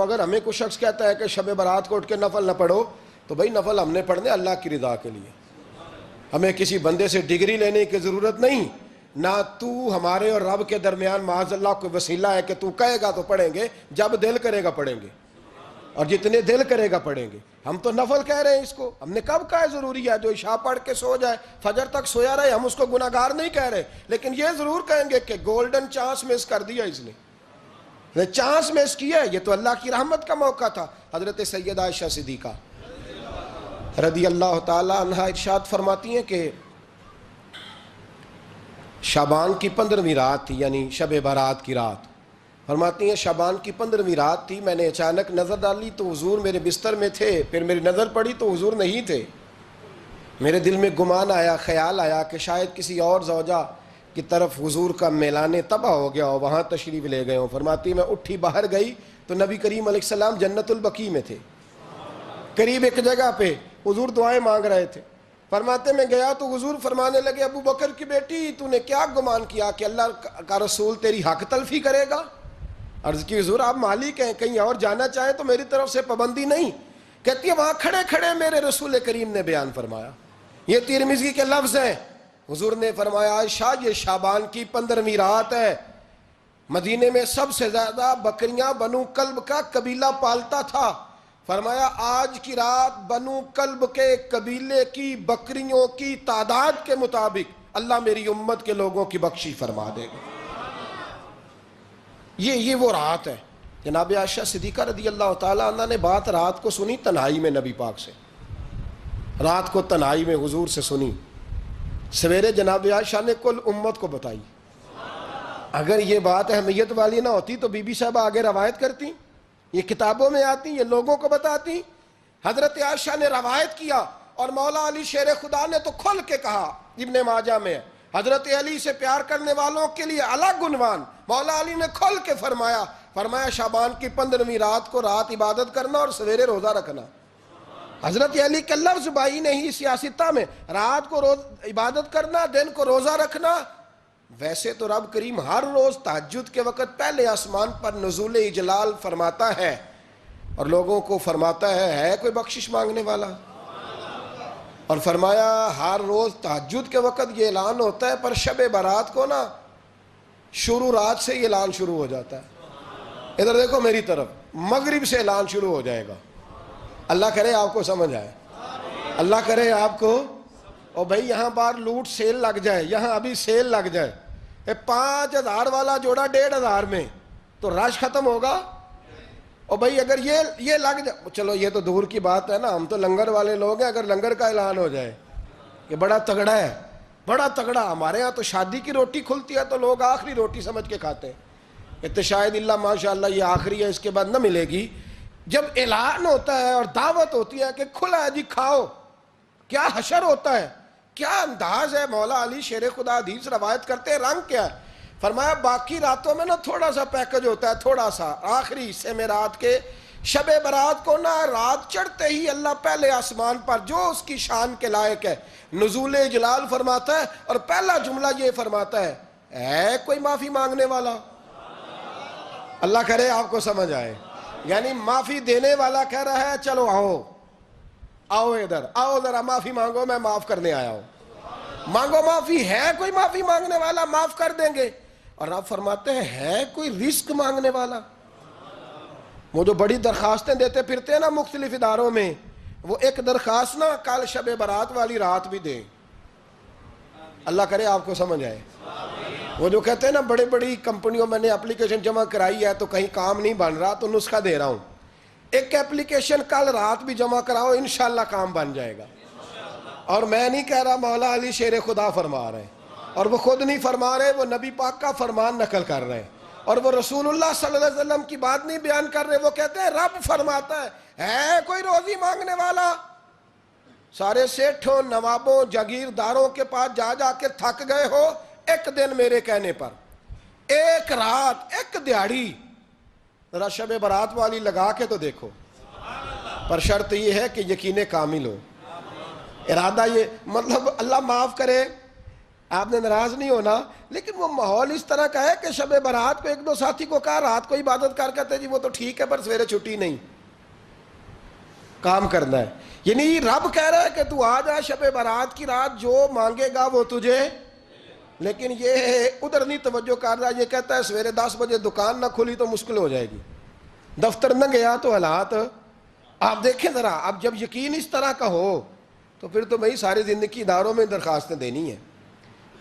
اگر ہمیں کوئی شخص کہتا ہے کہ شب برات کو اٹھ کے نفل نہ پڑھو، تو بھائی نفل ہم نے پڑھنے اللہ کی رضا کے لیے، ہمیں کسی بندے سے ڈگری لینے کی ضرورت نہیں، نہ تو ہمارے اور رب کے درمیان معاذ اللہ کوئی وسیلہ ہے کہ تو کہے گا تو پڑھیں گے، جب دل کرے گا پڑھیں گے، اور جتنے دل کرے گا پڑھیں گے۔ ہم تو نفل کہہ رہے ہیں اس کو، ہم نے کب کہا ہے ضروری ہے جو عشاء پڑھ کے سو جائے فجر تک سویا رہے، ہم اس کو گناہگار نہیں کہہ رہے، لیکن یہ ضرور کہیں گے کہ گولڈن چانس مس کر دیا اس نے چانس مس کیا ہے، یہ تو اللہ کی رحمت کا موقع تھا۔ حضرت سیدہ عائشہ صدیقہ رضی اللہ تعالی عنہ ارشاد فرماتی ہیں کہ شعبان کی 15ویں رات تھی، یعنی شب برات کی رات، فرماتی ہیں شعبان کی 15ویں رات تھی، میں نے اچانک نظر ڈالی تو حضور میرے بستر میں تھے، پھر میری نظر پڑی تو حضور نہیں تھے، میرے دل میں گمان آیا، خیال آیا کہ شاید کسی اور زوجہ کی طرف حضور کا میلان تباہ ہو گیا ہو، وہاں تشریف لے گئے ہوں۔ فرماتی میں اٹھی باہر گئی تو نبی کریم علیہ السلام جنت البقیع میں تھے، قریب ایک جگہ پہ حضور دعائیں مانگ رہے تھے۔ فرماتے میں گیا تو حضور فرمانے لگے ابو بکر کی بیٹی تو نے کیا گمان کیا کہ اللہ کا رسول تیری حق تلفی کرے گا؟ عرض کی حضور آپ مالک ہیں، کہیں اور جانا چاہیں تو میری طرف سے پابندی نہیں۔ کہتی ہے وہاں کھڑے کھڑے میرے رسول کریم نے بیان فرمایا، یہ ترمذی کے لفظ ہیں، حضور نے فرمایا عائشہ یہ شعبان کی 15ویں رات ہے، مدینے میں سب سے زیادہ بکریاں بنو کلب کا قبیلہ پالتا تھا، فرمایا آج کی رات بنو کلب کے قبیلے کی بکریوں کی تعداد کے مطابق اللہ میری امت کے لوگوں کی بخشی فرما دے گا۔ یہ وہ رات ہے۔ جناب عائشہ صدیقہ رضی اللہ تعالیٰ عنہ نے بات رات کو سنی تنہائی میں نبی پاک سے، رات کو تنہائی میں حضور سے سنی، سویرے جناب عائشہ نے کل امت کو بتائی۔ اگر یہ بات اہمیت والی نہ ہوتی تو بی بی صاحبہ آگے روایت کرتی، یہ کتابوں میں آتی، یہ لوگوں کو بتاتی۔ حضرت عائشہ نے روایت کیا اور مولا علی شیر خدا نے تو کھل کے کہا، ابن ماجہ میں حضرت علی سے پیار کرنے والوں کے لیے الگ عنوان، مولا علی نے کھل کے فرمایا شعبان کی 15ویں رات کو رات عبادت کرنا اور سویرے روزہ رکھنا۔ حضرت علی کے لفظ بائی نہیں سیاستہ میں، رات کو عبادت کرنا، دن کو روزہ رکھنا۔ ویسے تو رب کریم ہر روز تہجد کے وقت پہلے آسمان پر نزول اجلال فرماتا ہے اور لوگوں کو فرماتا ہے کوئی بخشش مانگنے والا؟ اور فرمایا ہر روز تہجد کے وقت یہ اعلان ہوتا ہے، پر شب برات کو نا شروع رات سے یہ اعلان شروع ہو جاتا ہے۔ ادھر دیکھو میری طرف، مغرب سے اعلان شروع ہو جائے گا۔ اللہ کرے آپ کو سمجھ آئے، اللہ کرے آپ کو، اور بھائی یہاں باہر لوٹ سیل لگ جائے، یہاں ابھی سیل لگ جائے، 5000 والا جوڑا 1500 میں، تو رش ختم ہوگا؟ اور بھائی اگر یہ لگ جائے، چلو یہ تو دور کی بات ہے نا، ہم تو لنگر والے لوگ ہیں، اگر لنگر کا اعلان ہو جائے کہ بڑا تگڑا ہے، بڑا تگڑا، ہمارے ہاں تو شادی کی روٹی کھلتی ہے تو لوگ آخری روٹی سمجھ کے کھاتے ہیں، تو شاید اللہ ماشاءاللہ یہ آخری ہے، اس کے بعد نہ ملے گی۔ جب اعلان ہوتا ہے اور دعوت ہوتی ہے کہ کھلا ہے جی کھاؤ، کیا حشر ہوتا ہے، کیا انداز ہے۔ مولا علی شیر خدا حدیث روایت کرتے ہیں، رنگ کیا ہے؟ فرمایا باقی راتوں میں نا تھوڑا سا پیکج ہوتا ہے، تھوڑا سا، آخری حصے میں رات کے شب برات کو نا رات چڑھتے ہی اللہ پہلے آسمان پر جو اس کی شان کے لائق ہے نزول جلال فرماتا ہے، اور پہلا جملہ یہ فرماتا ہے کوئی معافی مانگنے والا؟ اللہ کرے آپ کو سمجھ آئے، یعنی معافی دینے والا کہہ رہا ہے چلو آؤ ادھر، آؤ ذرا معافی مانگو، میں معاف کرنے آیا ہوں، مانگو معافی، ہے کوئی معافی مانگنے والا؟ معاف کر دیں گے۔ اور آپ فرماتے ہیں ہے کوئی رزق مانگنے والا؟ وہ جو بڑی درخواستیں دیتے پھرتے ہیں نا مختلف اداروں میں، وہ ایک درخواست نا کل شب برات والی رات بھی دیں۔ اللہ کرے آپ کو سمجھ آئے۔ وہ جو کہتے ہیں نا بڑی بڑی کمپنیوں میں نے اپلیکیشن جمع کرائی ہے تو کہیں کام نہیں بن رہا تو نسخہ دے رہا ہوں، ایک اپلیکیشن کل رات بھی جمع کراؤ انشاءاللہ کام بن جائے گا۔ اور میں نہیں کہہ رہا، مولا علی شیر خدا فرما رہے ہیں، اور وہ خود نہیں فرما رہے، وہ نبی پاک کا فرمان نقل کر رہے ہیں، اور وہ رسول اللہ صلی اللہ علیہ وسلم کی بات نہیں بیان کر رہے، وہ کہتے ہیں رب فرماتا ہے کوئی روزی مانگنے والا؟ سارے سیٹھوں، نوابوں، جاگیرداروں کے پاس جا جا کے تھک گئے ہو، ایک دن میرے کہنے پر، ایک رات، ایک دیہڑی ذرا شب برات والی لگا کے تو دیکھو، پر شرط یہ ہے کہ یقین کامل ہو، ارادہ یہ، مطلب اللہ معاف کرے، آپ نے ناراض نہیں ہونا، لیکن وہ ماحول اس طرح کا ہے کہ شب برات کو ایک دو ساتھی کو کہا رات کو عبادت کر کہتے جی وہ تو ٹھیک ہے پر سویرے چھٹی نہیں، کام کرنا ہے. یعنی رب کہہ رہا ہے کہ تو آ جا شب برات کی رات، جو مانگے گا وہ تجھے. لیکن یہ ادھر نہیں توجہ کر رہا، یہ کہتا ہے سویرے 10 بجے دکان نہ کھلی تو مشکل ہو جائے گی، دفتر نہ گیا تو حالات. آپ دیکھیں ذرا، اب جب یقین اس طرح کا ہو تو پھر تو بھائی ساری زندگی اداروں میں درخواستیں دینی ہیں.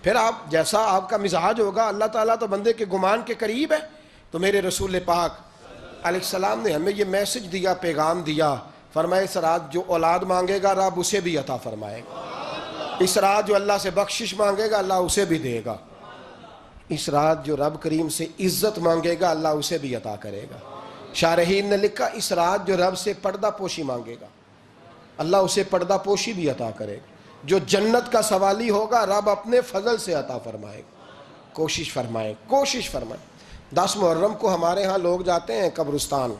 پھر آپ جیسا آپ کا مزاج ہوگا، اللہ تعالیٰ تو بندے کے گمان کے قریب ہے. تو میرے رسول پاک علیہ السلام نے ہمیں یہ میسج دیا، پیغام دیا، فرمائے اس رات جو اولاد مانگے گا رب اسے بھی عطا فرمائے گا. اس رات جو اللہ سے بخشش مانگے گا اللہ اسے بھی دے گا. اس رات جو رب کریم سے عزت مانگے گا اللہ اسے بھی عطا کرے گا. شارحین نے لکھا اس رات جو رب سے پردہ پوشی مانگے گا اللہ اسے پردہ پوشی بھی عطا کرے گا. جو جنت کا سوالی ہوگا رب اپنے فضل سے عطا فرمائے گا. کوشش فرمائے. 10 محرم کو ہمارے ہاں لوگ جاتے ہیں قبرستان،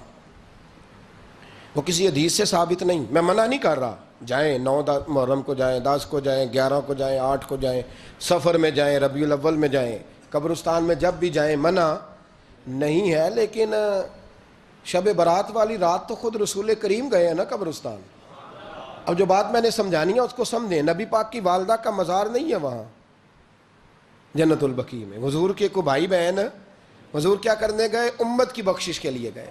وہ کسی حدیث سے ثابت نہیں، میں منع نہیں کر رہا، جائیں 9 محرم کو جائیں، 10 کو جائیں، 11 کو جائیں، 8 کو جائیں، سفر میں جائیں، ربیع الاول میں جائیں، قبرستان میں جب بھی جائیں منع نہیں ہے. لیکن شب برات والی رات تو خود رسول کریم گئے ہیں نا قبرستان. اب جو بات میں نے سمجھانی ہے اس کو سمجھیں. نبی پاک کی والدہ کا مزار نہیں ہے وہاں جنت البقیع میں. حضور کے کو بھائی بہن، حضور کیا کرنے گئے؟ امت کی بخشش کے لیے گئے.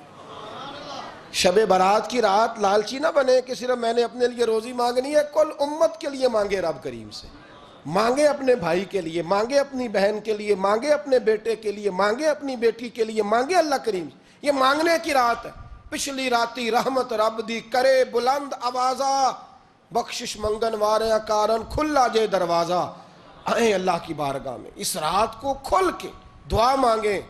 شب برات کی رات لالچی نہ بنے کہ صرف میں نے اپنے لیے روزی مانگنی ہے، کل امت کے لیے مانگے رب کریم سے. مانگے اپنے بھائی کے لیے، مانگے اپنی بہن کے لیے، مانگے اپنے بیٹے کے لیے، مانگے اپنی بیٹی کے لیے، مانگے اللہ کریم سے. یہ مانگنے کی رات ہے. پچھلی راتی رحمت رب دی کرے بلند آوازہ، بخشش منگن واریاں کارن کھلا جے دروازہ. آئیں اللہ کی بارگاہ میں اس رات کو کھل کے دعا مانگیں.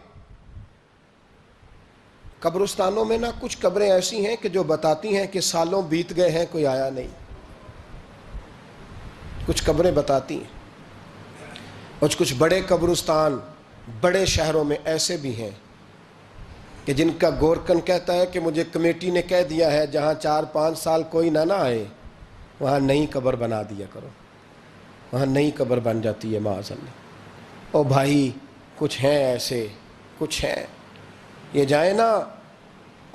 قبرستانوں میں نہ کچھ قبریں ایسی ہیں کہ جو بتاتی ہیں کہ سالوں بیت گئے ہیں کوئی آیا نہیں. کچھ قبریں بتاتی ہیں. اور کچھ بڑے قبرستان بڑے شہروں میں ایسے بھی ہیں کہ جن کا گورکن کہتا ہے کہ مجھے کمیٹی نے کہہ دیا ہے جہاں 4-5 سال کوئی نہ آئے وہاں نئی قبر بنا دیا کرو. وہاں نئی قبر بن جاتی ہے معاذ اللہ. او بھائی کچھ ہیں ایسے، کچھ ہیں. یہ جائیں نا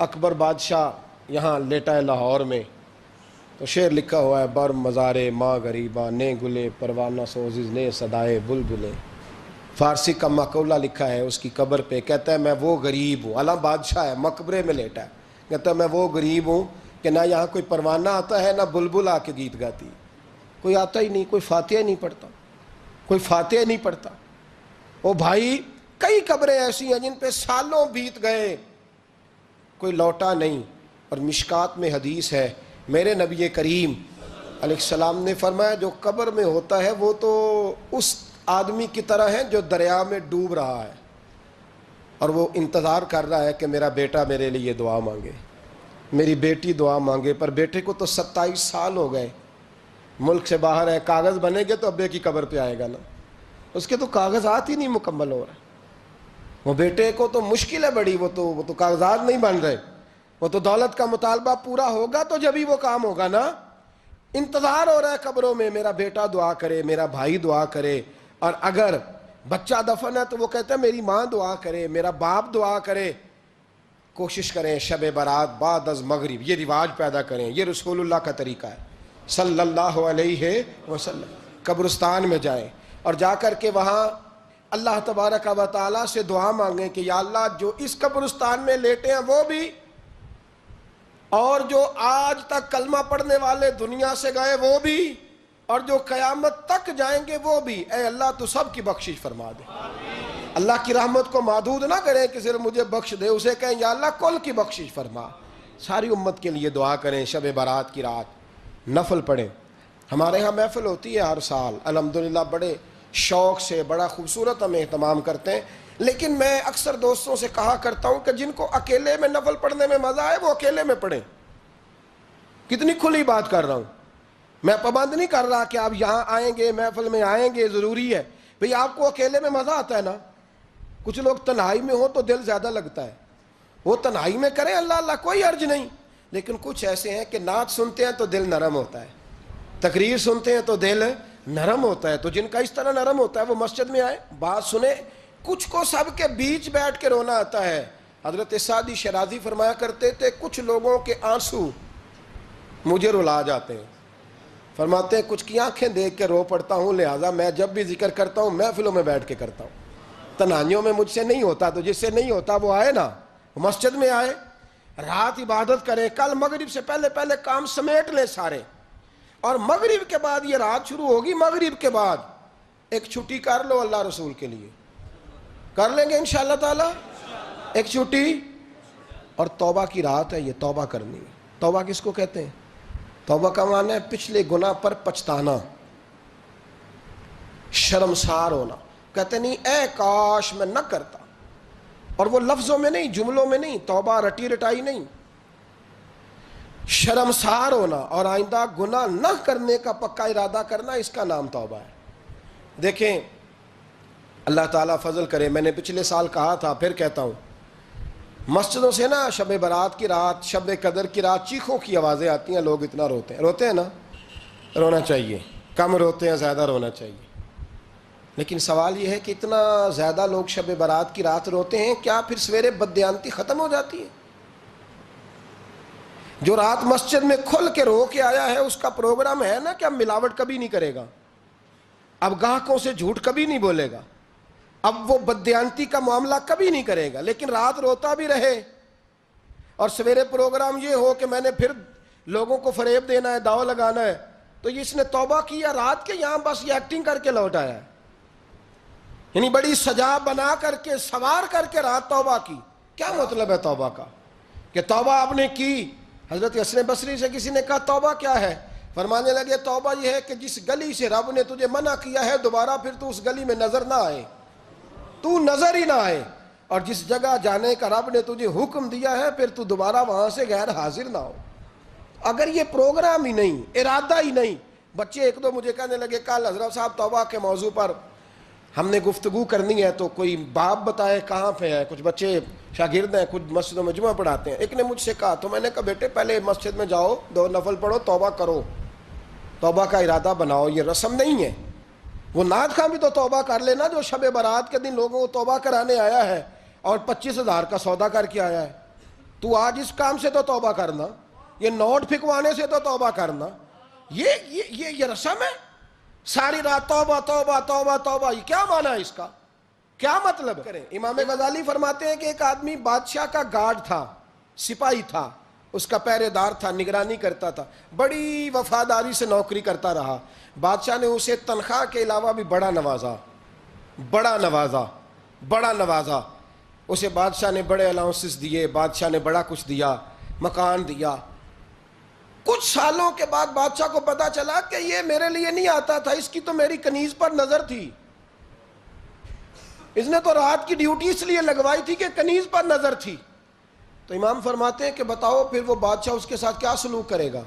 اکبر بادشاہ یہاں لیٹا ہے لاہور میں، تو شعر لکھا ہوا ہے بر مزارے ماں غریباں نے گلے پروانہ سوزز نے صدائے بلبلے. فارسی کا مقولہ لکھا ہے اس کی قبر پہ، کہتا ہے میں وہ غریب ہوں. اعلیٰ بادشاہ ہے مقبرے میں لیٹا ہے، کہتا ہے میں وہ غریب ہوں کہ نہ یہاں کوئی پروانہ آتا ہے نہ بلبل آ کے گیت گاتی. کوئی آتا ہی نہیں، کوئی فاتحہ نہیں پڑھتا، کوئی فاتحہ نہیں پڑھتا. او بھائی کئی قبریں ایسی ہیں جن پہ سالوں بیت گئے کوئی لوٹا نہیں. اور مشکات میں حدیث ہے میرے نبی کریم علیہ السلام نے فرمایا جو قبر میں ہوتا ہے وہ تو اس آدمی کی طرح ہے جو دریا میں ڈوب رہا ہے اور وہ انتظار کر رہا ہے کہ میرا بیٹا میرے لیے دعا مانگے، میری بیٹی دعا مانگے. پر بیٹے کو تو 27 سال ہو گئے، ملک سے باہر ہے. کاغذ بنے گے تو ابے کی قبر پہ آئے گا نا، اس کے تو کاغذات ہی نہیں مکمل ہو رہے. وہ بیٹے کو تو مشکل ہے بڑی، وہ تو کاغذات نہیں بن رہے. وہ تو دولت کا مطالبہ پورا ہوگا تو جب ہی وہ کام ہوگا نا. انتظار ہو رہا ہے قبروں میں میرا بیٹا دعا کرے، میرا بھائی دعا کرے. اور اگر بچہ دفن ہے تو وہ کہتا ہے میری ماں دعا کرے، میرا باپ دعا کرے. کوشش کریں شب برات بعد از مغرب یہ رواج پیدا کریں. یہ رسول اللہ کا طریقہ ہے صلی اللہ علیہ وسلم. قبرستان میں جائیں اور جا کر کے وہاں اللہ تبارک و تعالیٰ سے دعا مانگیں کہ یا اللہ جو اس قبرستان میں لیٹے ہیں وہ بھی، اور جو آج تک کلمہ پڑھنے والے دنیا سے گئے وہ بھی، اور جو قیامت تک جائیں گے وہ بھی. اے اللہ تو سب کی بخشش فرما دے. اللہ کی رحمت کو محدود نہ کریں کہ صرف مجھے بخش دے، اسے کہیں یا اللہ کل کی بخشش فرما. ساری امت کے لیے دعا کریں. شب برات کی رات نفل پڑھیں. ہمارے ہاں محفل ہوتی ہے ہر سال الحمدللہ، بڑے شوق سے بڑا خوبصورت ہم اہتمام کرتے ہیں. لیکن میں اکثر دوستوں سے کہا کرتا ہوں کہ جن کو اکیلے میں نفل پڑھنے میں مزہ آئے وہ اکیلے میں پڑھیں. کتنی کھلی بات کر رہا ہوں. میں پابند نہیں کر رہا کہ آپ یہاں آئیں گے محفل میں آئیں گے ضروری ہے. بھئی آپ کو اکیلے میں مزہ آتا ہے نا. کچھ لوگ تنہائی میں ہوں تو دل زیادہ لگتا ہے، وہ تنہائی میں کریں اللہ اللہ کوئی عرض نہیں. لیکن کچھ ایسے ہیں کہ نعت سنتے ہیں تو دل نرم ہوتا ہے، تقریر سنتے ہیں تو دل نرم ہوتا ہے. تو جن کا اس طرح نرم ہوتا ہے وہ مسجد میں آئے, بات سنیں. کچھ کو سب کے بیچ بیٹھ کے رونا آتا ہے. حضرت سعدی شرازی فرمایا کرتے تھے کچھ لوگوں کے آنسو مجھے رلا جاتے ہیں. فرماتے ہیں کچھ کی آنکھیں دیکھ کے رو پڑتا ہوں, لہٰذا میں جب بھی ذکر کرتا ہوں محفلوں میں بیٹھ کے کرتا ہوں. تنہائیوں میں مجھ سے نہیں ہوتا, تو جس سے نہیں ہوتا وہ آئے نا, مسجد میں آئے, رات عبادت کریں. کل مغرب سے پہلے پہلے کام سمیٹ لیں سارے, اور مغرب کے بعد یہ رات شروع ہوگی, مغرب کے بعد ایک چھٹی کر لو اللہ رسول کے لیے. کر لیں گے انشاءاللہ تعالی ایک چھٹی. اور توبہ کی رات ہے یہ, توبہ کرنی ہے. توبہ کس کو کہتے ہیں؟ توبہ کا معنی ہے پچھلے گناہ پر پچھتانا, شرمسار ہونا. کہتے نہیں اے کاش میں نہ کرتا, اور وہ لفظوں میں نہیں, جملوں میں نہیں, توبہ رٹی رٹائی نہیں. شرمسار ہونا اور آئندہ گناہ نہ کرنے کا پکا ارادہ کرنا, اس کا نام توبہ ہے. دیکھیں اللہ تعالیٰ فضل کرے, میں نے پچھلے سال کہا تھا پھر کہتا ہوں, مسجدوں سے نا شب برات کی رات, شب قدر کی رات چیخوں کی آوازیں آتی ہیں, لوگ اتنا روتے ہیں نا. رونا چاہیے, کم روتے ہیں زیادہ رونا چاہیے. لیکن سوال یہ ہے کہ اتنا زیادہ لوگ شب برات کی رات روتے ہیں, کیا پھر سویرے بددیانتی ختم ہو جاتی ہے؟ جو رات مسجد میں کھل کے رو کے آیا ہے اس کا پروگرام ہے نا کہ اب ملاوٹ کبھی نہیں کرے گا, اب گاہکوں سے جھوٹ کبھی نہیں بولے گا, اب وہ بددیانتی کا معاملہ کبھی نہیں کرے گا. لیکن رات روتا بھی رہے اور سویرے پروگرام یہ ہو کہ میں نے پھر لوگوں کو فریب دینا ہے, داؤ لگانا ہے, تو اس نے توبہ کیا رات کے, یہاں بس یہ ایکٹنگ کر کے لوٹ آیا ہے. یعنی بڑی سجا بنا کر کے سوار کر کے رات توبہ کی. کیا مطلب ہے توبہ کا؟ کہ توبہ آپ نے کی. حضرت حسن بصری سے کسی نے کہا توبہ کیا ہے؟ فرمانے لگے توبہ یہ ہے کہ جس گلی سے رب نے تجھے منع کیا ہے دوبارہ پھر تو اس گلی میں نظر نہ آئے, تو نظر ہی نہ آئے. اور جس جگہ جانے کا رب نے تجھے حکم دیا ہے پھر تو دوبارہ وہاں سے غیر حاضر نہ ہو. اگر یہ پروگرام ہی نہیں, ارادہ ہی نہیں. بچے ایک دو مجھے کہنے لگے کل حضرت صاحب توبہ کے موضوع پر ہم نے گفتگو کرنی ہے, تو کوئی باب بتائے کہاں پہ ہے. کچھ بچے شاگرد ہیں, کچھ مسجدوں میں جمعہ پڑھاتے ہیں. ایک نے مجھ سے کہا, تو میں نے کہا بیٹے پہلے مسجد میں جاؤ, 2 نفل پڑھو, توبہ کرو, توبہ کا ارادہ بناؤ. یہ رسم نہیں ہے. وہ نعت خواں بھی تو توبہ کر لینا جو شب برات کے دن لوگوں کو توبہ کرانے آیا ہے اور 25,000 کا سودا کر کے آیا ہے. تو آج اس کام سے تو توبہ کرنا, یہ نوٹ پھکوانے سے تو توبہ کرنا. یہ رسم ہے. ساری رات توبہ توبہ توبہ توبہ, یہ کیا معنی ہے اس کا؟ کیا مطلب کریں؟ امام غزالی فرماتے ہیں کہ ایک آدمی بادشاہ کا گارڈ تھا, سپاہی تھا, اس کا پہرے دار تھا, نگرانی کرتا تھا, بڑی وفاداری سے نوکری کرتا رہا. بادشاہ نے اسے تنخواہ کے علاوہ بھی بڑا نوازا. اسے بادشاہ نے بڑے الاؤنسز دیے, بادشاہ نے بڑا کچھ دیا, مکان دیا. کچھ سالوں کے بعد بادشاہ کو پتا چلا کہ یہ میرے لیے نہیں آتا تھا, اس کی تو میری کنیز پر نظر تھی, اس نے تو رات کی ڈیوٹی اس لیے لگوائی تھی کہ کنیز پر نظر تھی. تو امام فرماتے ہیں کہ بتاؤ پھر وہ بادشاہ اس کے ساتھ کیا سلوک کرے گا؟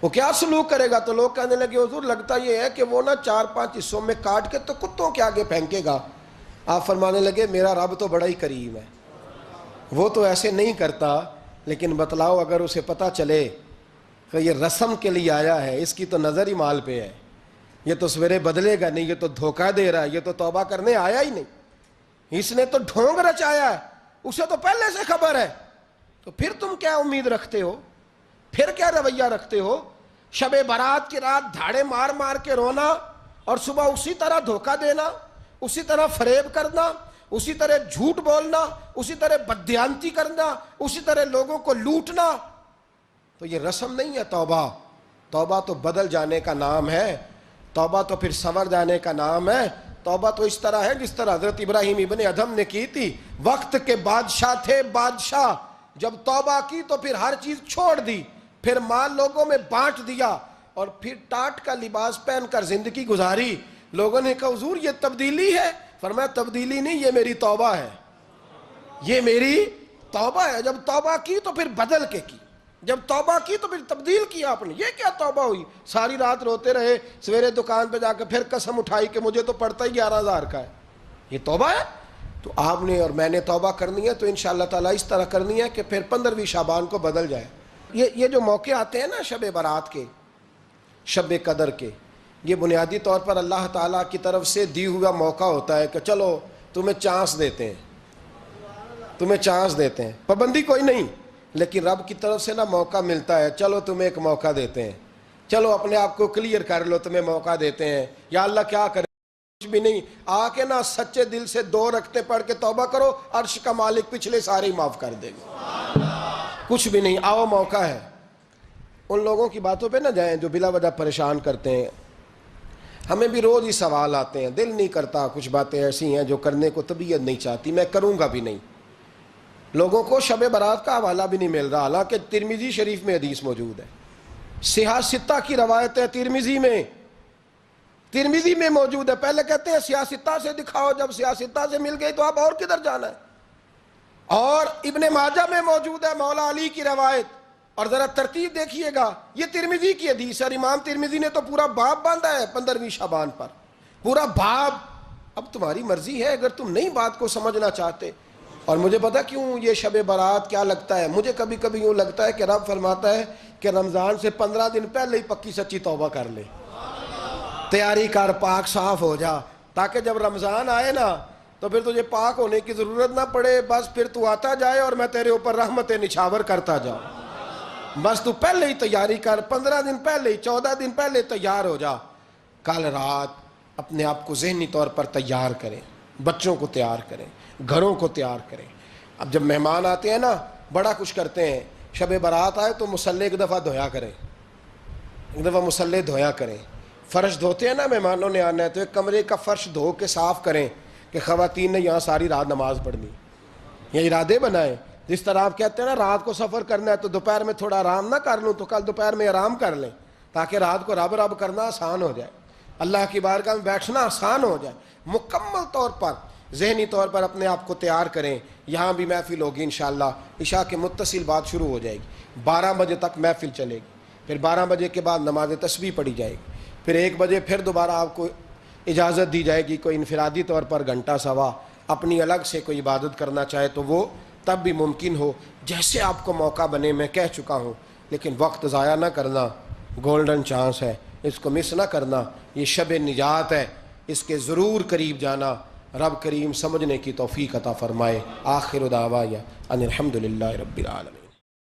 وہ کیا سلوک کرے گا؟ تو لوگ کہنے لگے حضور لگتا یہ ہے کہ وہ نا 4-5 حصوں میں کاٹ کے تو کتوں کے آگے پھینکے گا. آپ فرمانے لگے میرا رب تو بڑا ہی کریم ہے, وہ تو ایسے نہیں کرتا. لیکن بتلاؤ اگر اسے پتا چلے کہ یہ رسم کے لیے آیا ہے, اس کی تو نظر ہی مال پہ ہے, یہ تو سویرے بدلے گا نہیں, یہ تو دھوکہ دے رہا ہے, یہ تو توبہ کرنے آیا ہی نہیں, اس نے تو ڈھونگ رچایا ہے, اسے تو پہلے سے خبر ہے. تو پھر تم کیا امید رکھتے ہو؟ پھر کیا رویہ رکھتے ہو؟ شب برات کی رات دھاڑے مار مار کے رونا اور صبح اسی طرح دھوکہ دینا, اسی طرح فریب کرنا, اسی طرح جھوٹ بولنا, اسی طرح بددیانتی کرنا, اسی طرح لوگوں کو لوٹنا. تو یہ رسم نہیں ہے توبہ. توبہ تو بدل جانے کا نام ہے, توبہ تو پھر سنور جانے کا نام ہے. توبہ تو اس طرح ہے جس طرح حضرت ابراہیم ابن ادھم نے کی تھی. وقت کے بادشاہ تھے, بادشاہ جب توبہ کی تو پھر ہر چیز چھوڑ دی, پھر مال لوگوں میں بانٹ دیا اور پھر ٹاٹ کا لباس پہن کر زندگی گزاری. لوگوں نے کہا حضور یہ تبدیلی ہے. فرمایا تبدیلی نہیں, یہ میری توبہ ہے, یہ میری توبہ ہے. جب توبہ کی تو پھر بدل کے کی, جب توبہ کی تو پھر تبدیل کیا آپ نے. یہ کیا توبہ ہوئی؟ ساری رات روتے رہے, سویرے دکان پہ جا کے پھر قسم اٹھائی کہ مجھے تو پڑتا ہی 11,000 کا ہے. یہ توبہ ہے؟ تو آپ نے اور میں نے توبہ کرنی ہے تو انشاءاللہ تعالیٰ اس طرح کرنی ہے کہ پھر 15ویں شعبان کو بدل جائے. یہ جو موقع آتے ہیں نا شب برات کے, شب قدر کے, یہ بنیادی طور پر اللہ تعالیٰ کی طرف سے دی ہوا موقع ہوتا ہے کہ چلو تمہیں چانس دیتے ہیں، تمہیں چانس دیتے ہیں، پابندی کوئی نہیں، لیکن رب کی طرف سے نا موقع ملتا ہے، چلو تمہیں ایک موقع دیتے ہیں، چلو اپنے آپ کو کلیئر کر لو، تمہیں موقع دیتے ہیں، یا اللہ کیا کرے، کچھ بھی نہیں، آ کے نا سچے دل سے 2 رکعتیں پڑھ کے توبہ کرو، عرش کا مالک پچھلے سارے ہی معاف کر دے گا، کچھ بھی نہیں، آؤ موقع ہے۔ ان لوگوں کی باتوں پہ نہ جائیں جو بلا وجہ پریشان کرتے ہیں، ہمیں بھی روز ہی سوال آتے ہیں، دل نہیں کرتا، کچھ باتیں ایسی ہیں جو کرنے کو طبیعت نہیں چاہتی، میں کروں گا بھی نہیں۔ لوگوں کو شب برات کا حوالہ بھی نہیں مل رہا، حالانکہ ترمذی شریف میں حدیث موجود ہے، صحاح ستہ کی روایت ہے، ترمذی میں موجود ہے۔ پہلے کہتے ہیں صحاح ستہ سے دکھاؤ، جب صحاح ستہ سے مل گئی تو اب اور کدھر جانا ہے؟ اور ابن ماجہ میں موجود ہے مولا علی کی روایت، اور ذرا ترتیب دیکھیے گا، یہ ترمذی کی حدیث ہے، اور امام ترمذی نے تو پورا باب باندھا ہے 15ویں شعبان پر، پورا باب۔ اب تمہاری مرضی ہے، اگر تم نہیں بات کو سمجھنا چاہتے۔ اور مجھے پتا کیوں یہ شب برات کیا لگتا ہے، مجھے کبھی کبھی یوں لگتا ہے کہ رب فرماتا ہے کہ رمضان سے 15 دن پہلے ہی پکی سچی توبہ کر لے، تیاری کر، پاک صاف ہو جا، تاکہ جب رمضان آئے نا تو پھر تجھے پاک ہونے کی ضرورت نہ پڑے، بس پھر تو آتا جائے اور میں تیرے اوپر رحمتیں نچھاور کرتا جاؤں، بس تو پہلے ہی تیاری کر، 15 دن پہلے ہی، 14 دن پہلے تیار ہو جا۔ کل رات اپنے آپ کو ذہنی طور پر تیار کریں، بچوں کو تیار کریں، گھروں کو تیار کریں۔ اب جب مہمان آتے ہیں نا بڑا کچھ کرتے ہیں، شب برات آئے تو مصلے ایک دفعہ دھویا کریں، ایک دفعہ مصلے دھویا کریں۔ فرش دھوتے ہیں نا، مہمانوں نے آنا ہے تو ایک کمرے کا فرش دھو کے صاف کریں کہ خواتین نے یہاں ساری رات نماز پڑھنی، یہ ارادے بنائیں۔ جس طرح آپ کہتے ہیں نا رات کو سفر کرنا ہے تو دوپہر میں تھوڑا آرام نہ کر لوں تو کل دوپہر میں آرام کر لیں، تاکہ رات کو رب رب کرنا آسان ہو جائے، اللہ کی بارگاہ میں بیٹھنا آسان ہو جائے۔ مکمل طور پر ذہنی طور پر اپنے آپ کو تیار کریں۔ یہاں بھی محفل ہوگی انشاءاللہ، عشاء کے متصل بعد شروع ہو جائے گی، 12 بجے تک محفل چلے گی، پھر 12 بجے کے بعد نماز تسبیح پڑھی جائے گی، پھر 1 بجے پھر دوبارہ آپ کو اجازت دی جائے گی، کوئی انفرادی طور پر گھنٹہ سوا اپنی الگ سے کوئی عبادت کرنا چاہے تو وہ تب بھی ممکن ہو، جیسے آپ کو موقع بنے۔ میں کہہ چکا ہوں، لیکن وقت ضائع نہ کرنا، گولڈن چانس ہے، اس کو مس نہ کرنا، یہ شب نجات ہے، اس کے ضرور قریب جانا۔ رب کریم سمجھنے کی توفیق عطا فرمائے۔ آخر دعوایا ان الحمدللہ رب العالمین۔